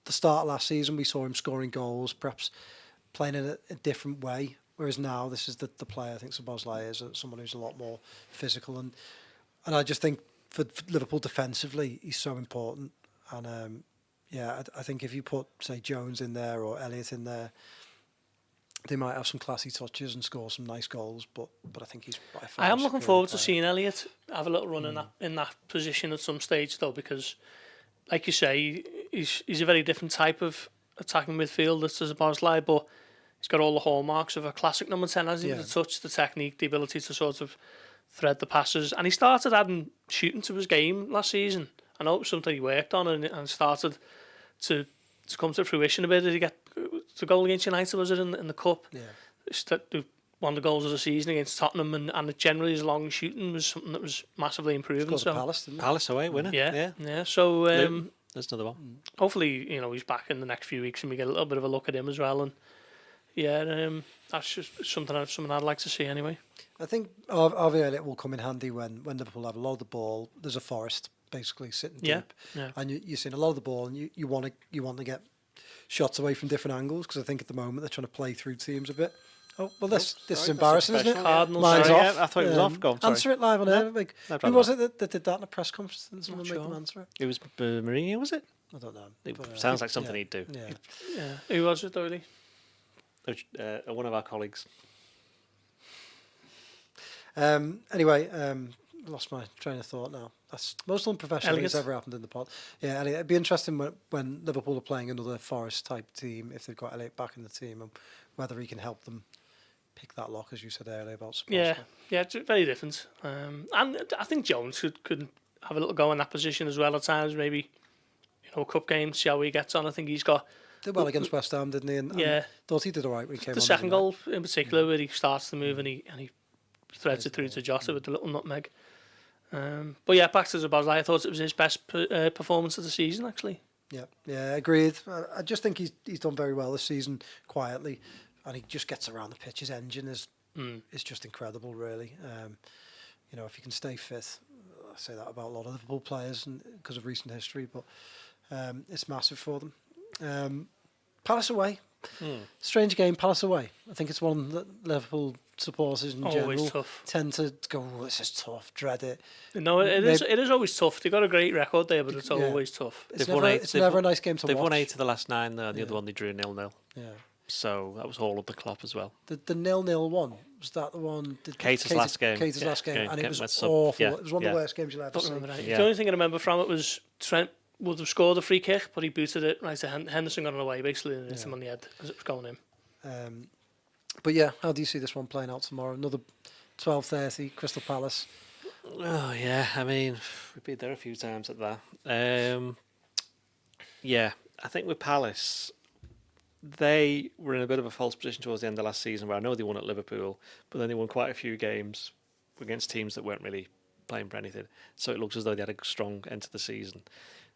start of last season we saw him scoring goals, perhaps playing in a different way. Whereas now this is the player I think Szoboszlai is, someone who's a lot more physical, and I just think for Liverpool defensively he's so important. And I think if you put say Jones in there or Elliott in there, they might have some classy touches and score some nice goals. But I think he's by far. I am looking forward to seeing Elliott have a little run in that position at some stage, though, because, like you say, he's a very different type of attacking midfielder to Szoboszlai, but he's got all the hallmarks of a classic number 10, hasn't he? The touch, the technique, the ability to sort of thread the passes. And he started adding shooting to his game last season. I know it was something he worked on and started to come to fruition a bit. Did he get the goal against United, was it, in the Cup? Yeah. One of the goals of the season against Tottenham, and generally his long shooting was something that was massively improving. So Palace, didn't Palace away winner. Yeah. So there's another one. Hopefully, he's back in the next few weeks and we get a little bit of a look at him as well. And that's just something I'd like to see anyway. I think Harvey Elliott will come in handy when Liverpool have a lot of the ball. There's a forest basically sitting deep, and you're seeing a lot of the ball, and you want to get shots away from different angles, because I think at the moment they're trying to play through teams a bit. Oh well, this is embarrassing, isn't it? Cardinals. Line's off. Yeah, I thought it was off. Go on, sorry. Answer it live on air. Like, who was it that did that in a press conference? Didn't someone make them answer it? It was Mourinho, was it? I don't know. It sounds like something he'd do. Yeah. Who was it, Doyle? One of our colleagues. Anyway, lost my train of thought now. That's most unprofessional thing that's ever happened in the pod. Yeah, Elliot, it'd be interesting when Liverpool are playing another Forest type team, if they've got Elliot back in the team, and whether he can help them pick that lock, as you said earlier about Szoboszlai. Yeah, it's very different. And I think Jones could have a little go in that position as well at times. Maybe cup games, see how he gets on. I think he's got. Did well against West Ham, didn't he? And thought he did all right when he came on. The second goal in particular, where he starts the move and he threads it through to Jota with the little nutmeg. But yeah, back to Szoboszlai, I thought it was his best performance of the season, actually. Yeah, agreed. I just think he's done very well this season, quietly, and he just gets around the pitch. His engine is just incredible, really. If he can stay fit, I say that about a lot of Liverpool players because of recent history, but it's massive for them. Palace away. Strange game, Palace away. I think it's one that Liverpool supporters in general tend to go, this is tough, dread it. No, it is always tough. They've got a great record there, but it's always tough. It's never a nice game to watch. They've won 8 of the last 9, though, and the other one they drew 0-0. Yeah. So that was all of the Klopp as well. The 0-0 one, was that the one? Cater's last game. Cater's last game, and it was awful. Yeah. It was one of the worst games you'll ever see. The only thing I remember from it was Trent would have scored a free kick, but he booted it right to Henderson, got it away basically, and hit him on the head as it was going in. But yeah, how do you see this one playing out tomorrow? Another 12:30, Crystal Palace. Oh yeah, I mean we've been there a few times at that. Yeah, I think with Palace, they were in a bit of a false position towards the end of last season, where I know they won at Liverpool, but then they won quite a few games against teams that weren't really playing for anything. So it looks as though they had a strong end to the season.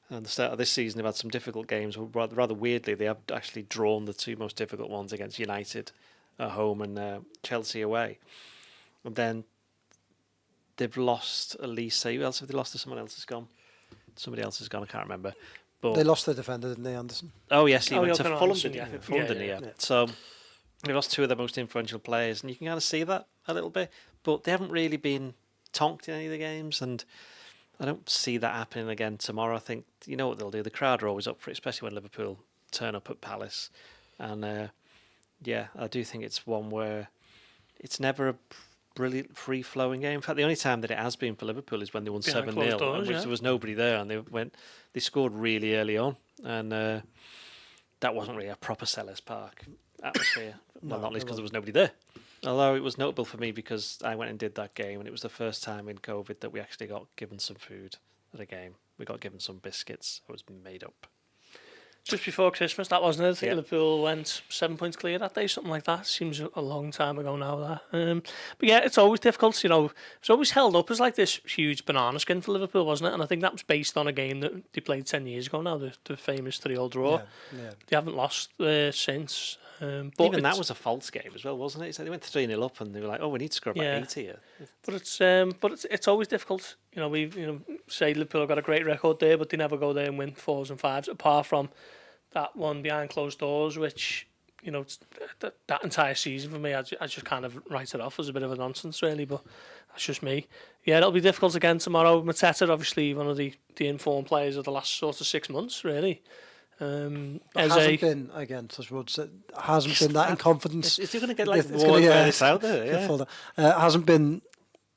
And the start of this season, they've had some difficult games. Rather weirdly, they have actually drawn the 2 most difficult ones against United at home and Chelsea away. And then they've lost at least, who else have they lost to? Someone else has gone. Somebody else has gone, I can't remember. But they lost their defender, didn't they, Anderson? Oh, yes, he went to Fulham, didn't he? So they lost 2 of their most influential players, and you can kind of see that a little bit. But they haven't really been tonked in any of the games, and I don't see that happening again tomorrow. I think you know what they'll do. The crowd are always up for it, especially when Liverpool turn up at Palace. And I do think it's one where it's never a brilliant free-flowing game. In fact, the only time that it has been for Liverpool is when they won 7-0, which there was nobody there, and they scored really early on, and that wasn't really a proper Sellers Park atmosphere. Well, not least because there was nobody there. Although it was notable for me because I went and did that game, and it was the first time in COVID that we actually got given some food at a game. We got given some biscuits. It was made up. Just before Christmas, that wasn't it? I think Liverpool went 7 points clear that day, something like that. Seems a long time ago now, that. But yeah, it's always difficult, It's always held up as like this huge banana skin for Liverpool, wasn't it? And I think that was based on a game that they played 10 years ago now, the famous 3-3 draw. Yeah. They haven't lost since. But even that was a false game as well, wasn't it? So they went 3-0 up, and they were like, "Oh, we need to score about 8 here." But it's always difficult. We've say Liverpool have got a great record there, but they never go there and win 4s and 5s. Apart from that one behind closed doors, which that entire season for me, I just kind of write it off as a bit of a nonsense, really. But that's just me. Yeah, it'll be difficult again tomorrow. Mateta, obviously one of the informed players of the last sort of 6 months, really. Hasn't been, again, touch wood, hasn't been that in confidence. Is he going to get like this out there? Yeah. Hasn't been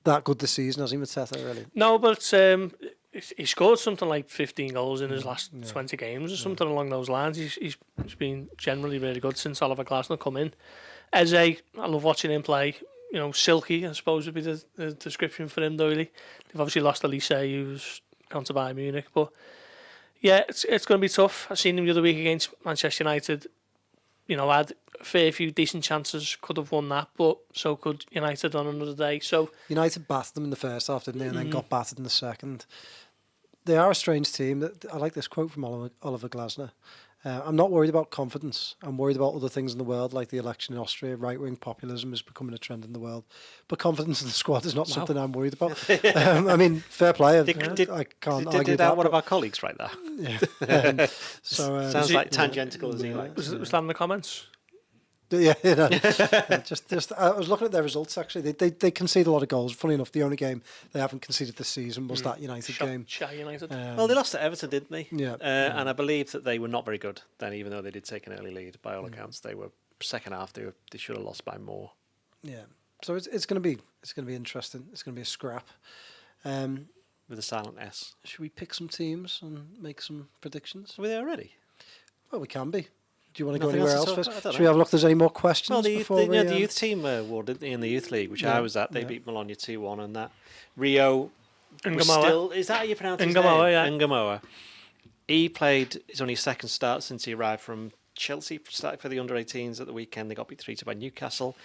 that good this season, has he, Mateta, really? No, but he scored something like 15 goals in his last 20 games or something along those lines. He's been generally really good since Oliver Glasner come in. Eze, I love watching him play. Silky, I suppose would be the description for him, Doyle. They've obviously lost Elise, who's gone to Bayern Munich, but yeah, it's going to be tough. I seen him the other week against Manchester United. Had a fair few decent chances, could have won that, but so could United on another day. So United battered them in the first half, didn't they, and then got battered in the second. They are a strange team. I like this quote from Oliver Glasner. I'm not worried about confidence. I'm worried about other things in the world, like the election in Austria. Right-wing populism is becoming a trend in the world. But confidence in the squad is not something I'm worried about. I mean, fair play. I can't argue that. One of our colleagues write that? Yeah. Sounds like tangential as he likes. Was that in the comments? Yeah, just I was looking at their results actually. They concede a lot of goals. Funny enough, the only game they haven't conceded this season was that United game. United. Well, they lost to Everton, didn't they? Yeah. And I believe that they were not very good then, even though they did take an early lead. By all accounts, they were second half. They should have lost by more. Yeah. So it's going to be interesting. It's going to be a scrap. With a silent S. Should we pick some teams and make some predictions? Are we there already? Well, we can be. Do you want to go Nothing anywhere else else to first? talk about? I don't Should we have a look if there's any more questions? Well, the before we, youth team won, didn't they, in the youth league, which Yeah, I was at. They yeah. beat Bologna 2-1, and that Rio was Ngamoa. still. Is that how you pronounce his Ngamoa, name? yeah. Ngamoa. He played. It's only his second start since he arrived from Chelsea. Started for the under-18s at the weekend. They got beat 3-2 by Newcastle.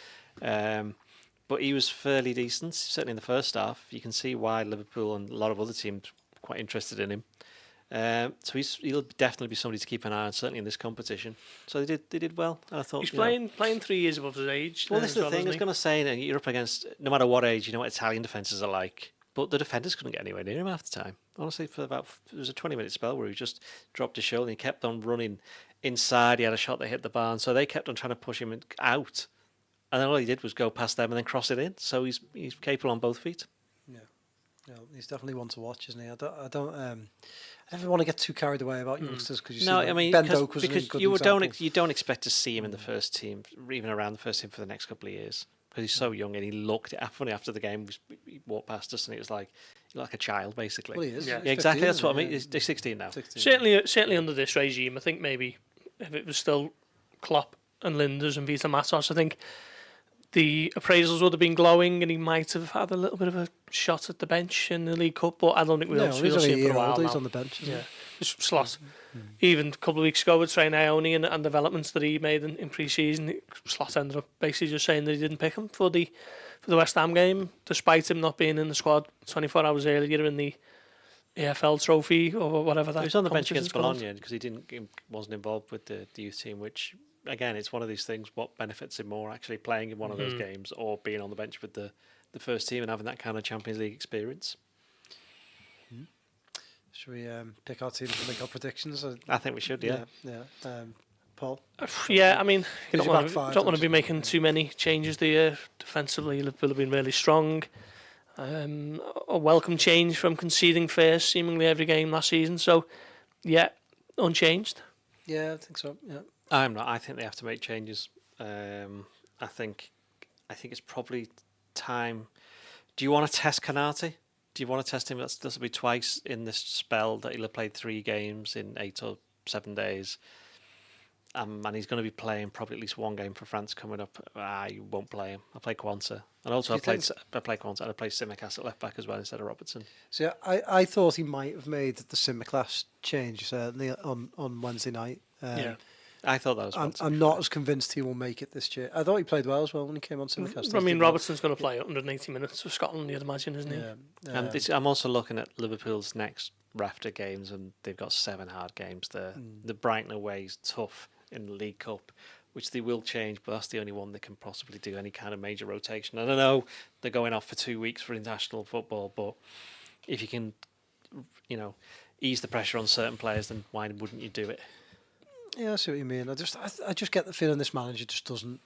But he was fairly decent, certainly in the first half. You can see why Liverpool and a lot of other teams are quite interested in him. So he'll definitely be somebody to keep an eye on, certainly in this competition. So they did well. I thought He's playing 3 years above his age. Well, this as is the well, thing. I isn't was he? going to say, you're up against, no matter what age, you know what Italian defences are like. But the defenders couldn't get anywhere near him half the time. Honestly, there was a 20-minute spell where he just dropped his shoulder and he kept on running inside. He had a shot that hit the bar, and so they kept on trying to push him out. And then all he did was go past them and then cross it in. So he's capable on both feet. Yeah, he's definitely one to watch, isn't he? I never want to get too carried away about youngsters because Ben Doak was a good example. You don't expect to see him in the first team, even around the first team for the next couple of years, because he's so young. And he looked funny after the game. He walked past us and it was like a child, basically. Well, he is. Yeah. He's Exactly. 15, That's what I isn't mean. he? He's 16 now. 16. Certainly under this regime, I think maybe if it was still Klopp and Linders and Vita Matos, I think the appraisals would have been glowing and he might have had a little bit of a shot at the bench in the League Cup, but I don't think we'll He's see only a him for year a while older. He's now. on the bench. Isn't Yeah, Slot. Even a couple of weeks ago with Trey Ione and developments that he made in pre-season, Slot ended up basically just saying that he didn't pick him for the West Ham game, despite him not being in the squad 24 hours earlier in the AFL trophy or whatever that. He was on the bench against competition's called. Bologna because he wasn't involved with the youth team, which again, it's one of these things. What benefits him more, actually playing in one of those games or being on the bench with the first team and having that kind of Champions League experience? Should we pick our teams and make our predictions? I think we should, yeah. Paul? Yeah, I mean, you Who's don't your back want five, to be obviously? making too many changes there. Defensively, Liverpool have been really strong. A welcome change from conceding first seemingly every game last season. So, yeah, unchanged. Yeah, I think so. Yeah. I'm not. I think they have to make changes. I think it's probably time. Do you want to test Kanate? Do you want to test him? This will be twice in this spell that he'll have played 3 games in 8 or 7 days. And he's going to be playing probably at least 1 game for France coming up. I won't play him. I'll play Quanta. And also I play Quanta and I play Simicast at left back as well instead of Robertson. So yeah, I thought he might have made the Simicast change certainly on Wednesday night. Yeah. I thought that was I'm not as convinced he will make it this year. I thought he played well as well when he came on Simicast. I mean, Robertson's going to play 180 minutes for Scotland, you'd imagine, isn't he? Yeah. And I'm also looking at Liverpool's next raft of games, and they've got 7 hard games there. The Brighton away is tough in the League Cup, which they will change, but that's the only one that can possibly do any kind of major rotation. And I know they're going off for 2 weeks for international football, but if you can, ease the pressure on certain players, then why wouldn't you do it? Yeah, I see what you mean. I just get the feeling this manager just doesn't.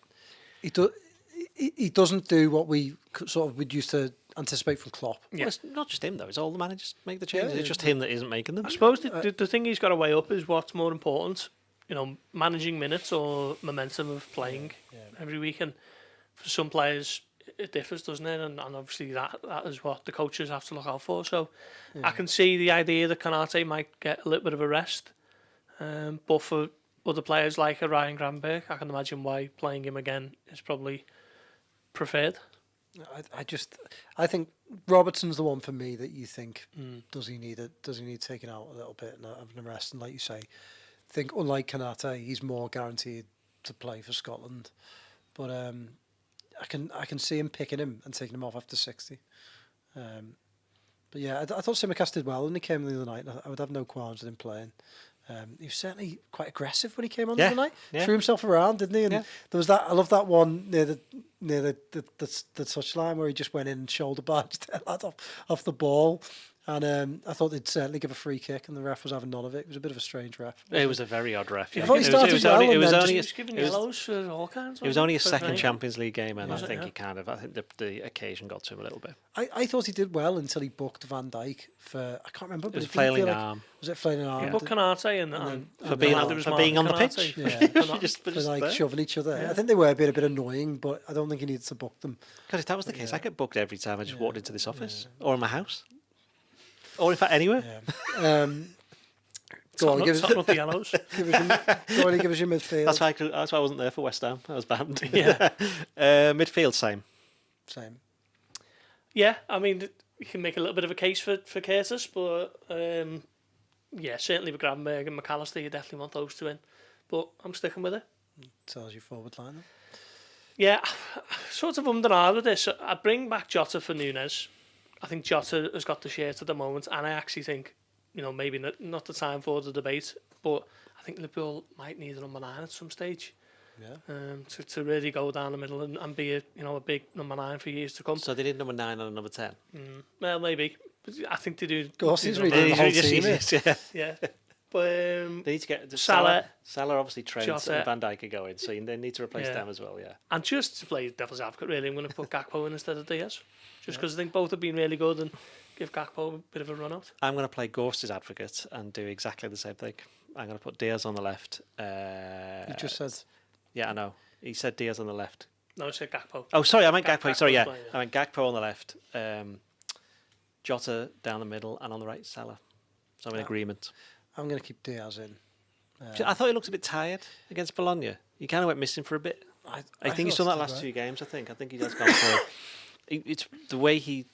He doesn't do what we sort of would used to anticipate from Klopp. Yeah. Well, it's not just him though. It's all the managers make the changes. Yeah, It's just him that isn't making them. I suppose the thing he's got to weigh up is what's more important, managing minutes or momentum of playing every week. And for some players, it differs, doesn't it? And obviously that is what the coaches have to look out for. So I can see the idea that Kanate might get a little bit of a rest. But for other players like a Ryan Gravenberch, I can imagine why playing him again is probably preferred. I think Robertson's the one for me that you think does he need taking out a little bit and having a rest? And like you say, I think unlike Kanate, he's more guaranteed to play for Scotland. But I can see him picking him and taking him off after 60. But yeah, I thought Simicast did well when he came the other night. I would have no qualms with him playing. He was certainly quite aggressive when he came on the other night. Yeah. Threw himself around, didn't he? And there was that. I love that one near the touchline where he just went in and shoulder barged the lad off the ball. And I thought they'd certainly give a free kick, and the ref was having none of it. It was a bit of a strange ref. It was a very odd ref. I thought he started well, It was and then only Just giving yellows for all kinds. It was only a for second playing. Champions League game, and I Was it, think yeah? I think the occasion got to him a little bit. I thought he did well until he booked Van Dijk for, I can't remember. It was but didn't flailing feel arm. Was it flailing arm? Yeah. But Canate and For being on the pitch. Yeah. Just For like there. shoving each other. I think they were a bit annoying, but I don't think he needed to book them. God, if that was the case, I get booked every time I just walked into this office or in my house, or in fact anywhere. Yeah. Go on, give us the yellows. give us your midfield. That's why I wasn't there for West Ham. I was banned. Yeah. Midfield, same. Same. Yeah, I mean, you can make a little bit of a case for Curtis, but yeah, certainly with Gravenberch and McAllister, you definitely want those two in. But I'm sticking with it. Tells you forward line. Then. Yeah, sort of under with this. I'd bring back Jota for Nunez. I think Jota has got the shirt at the moment, and I actually think, maybe not the time for the debate, but I think Liverpool might need a number 9 at some stage. Yeah. To really go down the middle and be a big number 9 for years to come. So they did number 9 and a number 10. Well, maybe. But I think they do. Gorst is do reading the whole Just- team. just- Yeah. But They need to get Salah, Salah obviously Trent Jota. and Van Dijk are going, so they need to replace Yeah. them as well. Yeah. and just to play devil's advocate, really, I'm going to put Gakpo in instead of Diaz. Just because I think both have been really good and give Gakpo a bit of a run out. I'm going to play Gorst's advocate and do exactly the same thing. I'm going to put Diaz on the left. You just said. Yeah, I know. He said Diaz on the left. No, I said Gakpo. Oh, sorry, I meant Gakpo. Sorry, yeah. Gakpo's playing, I meant Gakpo on the left, Jota down the middle, and on the right, Salah. So I'm in agreement. I'm going to keep Diaz in. I thought he looked a bit tired against Bologna. He kind of went missing for a bit. I think he's done that last 2 games. I think he has gone for. It's the way he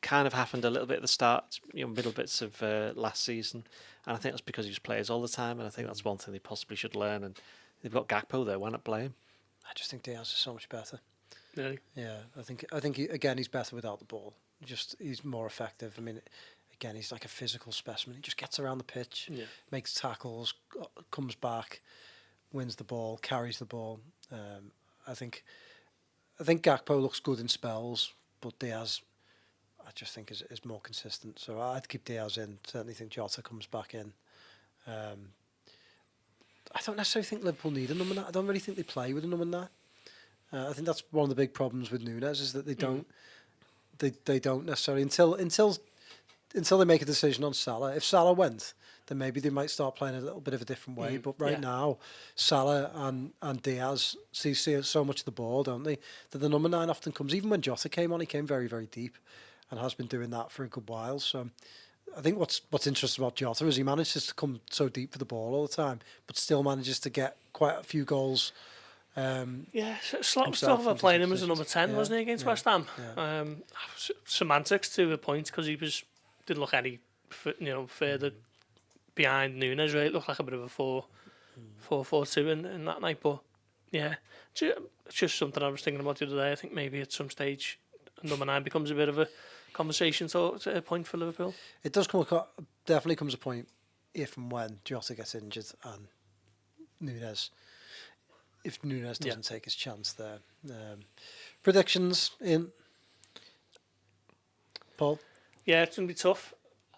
kind of happened a little bit at the start, middle bits of last season, and I think that's because he just plays all the time, and I think that's one thing they possibly should learn. And they've got Gakpo there. Why not play him? I just think Diaz is so much better. Really? Yeah, I think he's better without the ball. He's more effective. I mean, again, he's like a physical specimen. He just gets around the pitch, makes tackles, comes back, wins the ball, carries the ball. I think Gakpo looks good in spells, but Diaz, I just think is more consistent. So I'd keep Diaz in. Certainly think Jota comes back in. I don't necessarily think Liverpool need a number 9. I don't really think they play with a number 9. I think that's one of the big problems with Nunez is that they don't. They don't necessarily until they make a decision on Salah. If Salah went, then maybe they might start playing a little bit of a different way. But right now, Salah and Diaz see so much of the ball, don't they? That the number 9 often comes. Even when Jota came on, he came very, very deep, and has been doing that for a good while. So I think what's interesting about Jota is he manages to come so deep for the ball all the time, but still manages to get quite a few goals. Slot was talking about playing him as a number 10, wasn't he, against West Ham? Yeah. Semantics to a point, because he didn't look any further behind Nunez. Really, it looked like a bit of a 4-4-2 in that night. But yeah, it's just something I was thinking about the other day. I think maybe at some stage number 9 becomes a bit of a conversation to a point for Liverpool. It does definitely comes a point if and when Jota gets injured and Nunez. If Nunez doesn't take his chance there. Predictions in Paul? Yeah, it's going to be tough.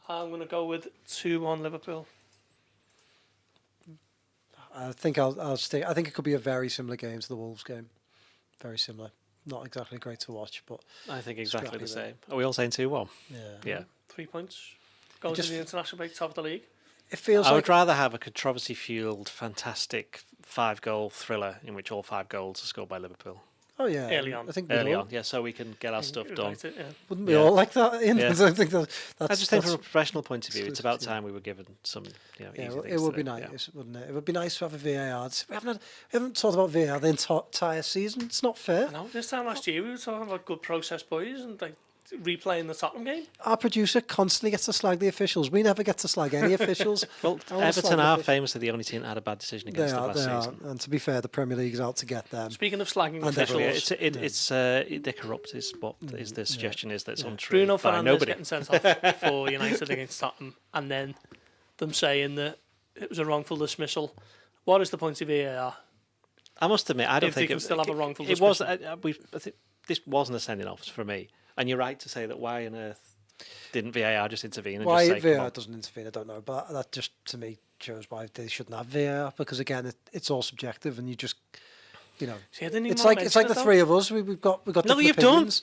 I'm going to go with 2-1 Liverpool. I think I'll stick. I think it could be a very similar game to the Wolves game. Very similar. Not exactly great to watch, but I think exactly the scrappy same. Are we all saying 2-1? yeah. 3 points. Going to the international break, top of the league. It feels I like would rather have a controversy-fueled, fantastic 5-goal thriller in which all 5 goals are scored by Liverpool. Early on. I think Early on, so we can get our stuff You'd done. like it, yeah. Wouldn't we all like that? Ian? Yeah. I don't think that's I just think from a professional point of view, it's about exclusive, time we were given some easy it things would to be do, nice, wouldn't it? It would be nice to have a VAR. We haven't talked about VAR the entire season. It's not fair. No, this time last year we were talking about good process boys and like replaying the Tottenham game. Our producer constantly gets to slag the officials. We never get to slag any officials. Well, I wanna slag Everton the are officials. famously the only team that had a bad decision against them last season. And to be fair, the Premier League's out to get them. Speaking of slagging And officials, They're corrupt. Is what is the suggestion is that it's untrue. Bruno by Fernandes nobody. getting sent off for United against Tottenham, and then them saying that it was a wrongful dismissal. What is the point of VAR? I must admit, I don't If they think can still have a wrongful It was. dismissal. I think this wasn't a sending off for me. And you're right to say that. Why on earth Didn't VAR just intervene and Why just say, VAR doesn't intervene, I don't know. But that just, to me, shows why they shouldn't have VAR. Because, again, it's all subjective and you just, See, I didn't even it's wanna like mention the it, though. three of us. We've got No, different you've opinions.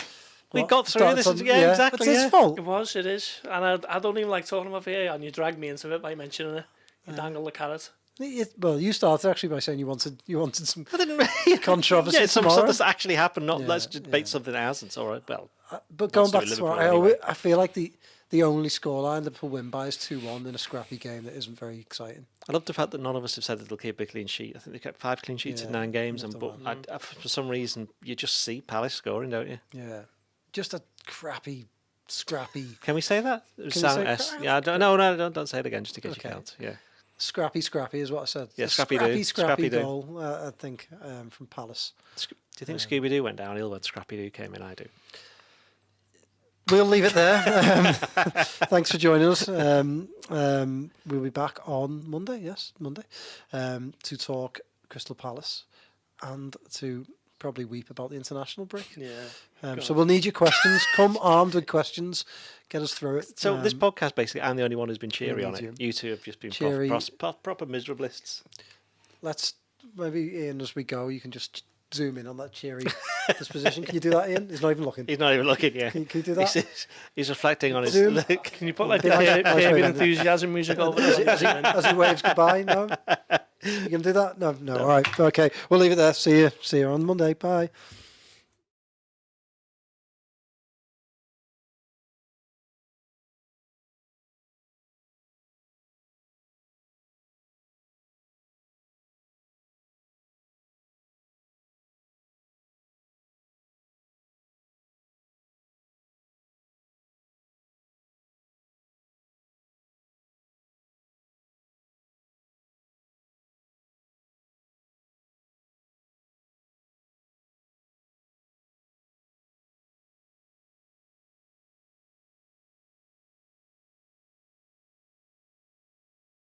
We What? got through this. It's Yeah, exactly. It's his fault. It is. And I don't even like talking about VAR, and you dragged me into it by mentioning it. You dangle the carrot. Well, you started actually by saying you wanted some I didn't controversy Yeah, some tomorrow. stuff that's actually happened. Not Yeah, let's just debate yeah. something that hasn't. All right, well, But going back Let's to do tomorrow, Liverpool anyway. I feel like the only scoreline Liverpool win by is 2-1 in a scrappy game that isn't very exciting. I love the fact that none of us have said that they'll keep a clean sheet. I think they kept 5 clean sheets in Yeah, 9 games, they've and done but for some reason you just see Palace scoring, don't you? Yeah, just a crappy, scrappy, Can we say that? It was Can we say S. crap? Yeah, don't say it again, just in case Okay. you can't. Yeah, scrappy is what I said. Yeah, A scrappy-doo, scrappy scrappy-doo. goal. I think from Palace. do you think Scooby Doo went downhill when Scrappy Doo came in? I do. We'll leave it there. Thanks for joining us. We'll be back on Monday. Yes, Monday, to talk Crystal Palace and to probably weep about the international break. Yeah. So we'll need your questions. Come armed with questions. Get us through it. So this podcast, basically, I'm the only one who's been cheery we on need it. You two have just been Cheery. proper miserablists. Let's maybe Ian, as we go, you can just zoom in on that cheery disposition. Can you do that, Ian? He's not even looking. He's not even looking. Yeah, Can you do that? He's reflecting on his Zoom. look. Can you put like the Nice Curb way, Your man. Enthusiasm music over it? As he waves goodbye. No, you can do that. No. All right. Okay, we'll leave it there. See you on Monday. Bye.